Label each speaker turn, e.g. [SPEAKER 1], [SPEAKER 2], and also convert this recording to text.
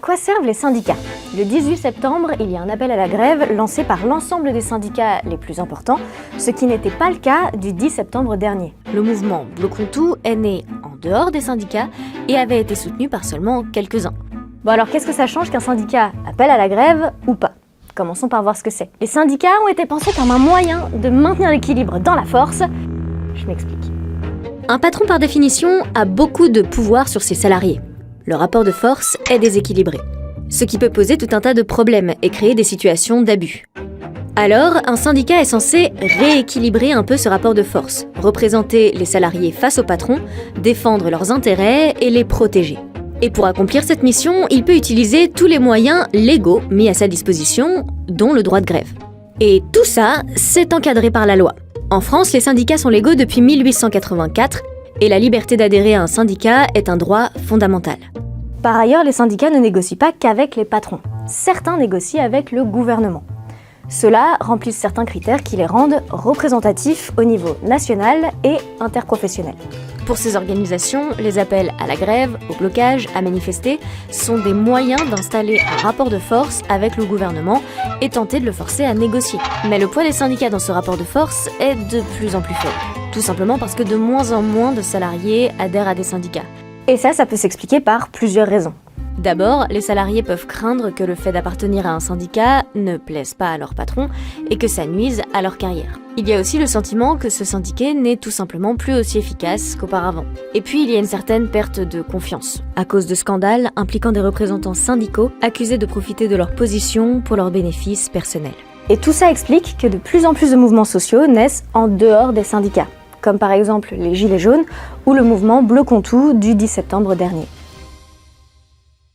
[SPEAKER 1] quoi servent les syndicats? Le 18 septembre, il y a un appel à la grève lancé par l'ensemble des syndicats les plus importants, ce qui n'était pas le cas du 10 septembre dernier. Le mouvement Bloquons tout est né en dehors des syndicats et avait été soutenu par seulement quelques-uns. Bon alors qu'est-ce que ça change qu'un syndicat appelle à la grève ou pas? Commençons par voir ce que c'est. Les syndicats ont été pensés comme un moyen de maintenir l'équilibre dans la force. Je m'explique. Un patron par définition a beaucoup de pouvoir sur ses salariés. Le rapport de force est déséquilibré, ce qui peut poser tout un tas de problèmes et créer des situations d'abus. Alors, un syndicat est censé rééquilibrer un peu ce rapport de force, représenter les salariés face au patron, défendre leurs intérêts et les protéger. Et pour accomplir cette mission, il peut utiliser tous les moyens légaux mis à sa disposition, dont le droit de grève. Et tout ça, c'est encadré par la loi. En France, les syndicats sont légaux depuis 1884 et la liberté d'adhérer à un syndicat est un droit fondamental. Par ailleurs, les syndicats ne négocient pas qu'avec les patrons. Certains négocient avec le gouvernement. Ceux-là remplissent certains critères qui les rendent représentatifs au niveau national et interprofessionnel. Pour ces organisations, les appels à la grève, au blocage, à manifester sont des moyens d'installer un rapport de force avec le gouvernement et tenter de le forcer à négocier. Mais le poids des syndicats dans ce rapport de force est de plus en plus faible. Tout simplement parce que de moins en moins de salariés adhèrent à des syndicats. Et ça peut s'expliquer par plusieurs raisons. D'abord, les salariés peuvent craindre que le fait d'appartenir à un syndicat ne plaise pas à leur patron et que ça nuise à leur carrière. Il y a aussi le sentiment que se syndiquer n'est tout simplement plus aussi efficace qu'auparavant. Et puis, il y a une certaine perte de confiance, à cause de scandales impliquant des représentants syndicaux accusés de profiter de leur position pour leurs bénéfices personnels. Et tout ça explique que de plus en plus de mouvements sociaux naissent en dehors des syndicats, comme par exemple les Gilets jaunes ou le mouvement Bloquons tout du 10 septembre dernier.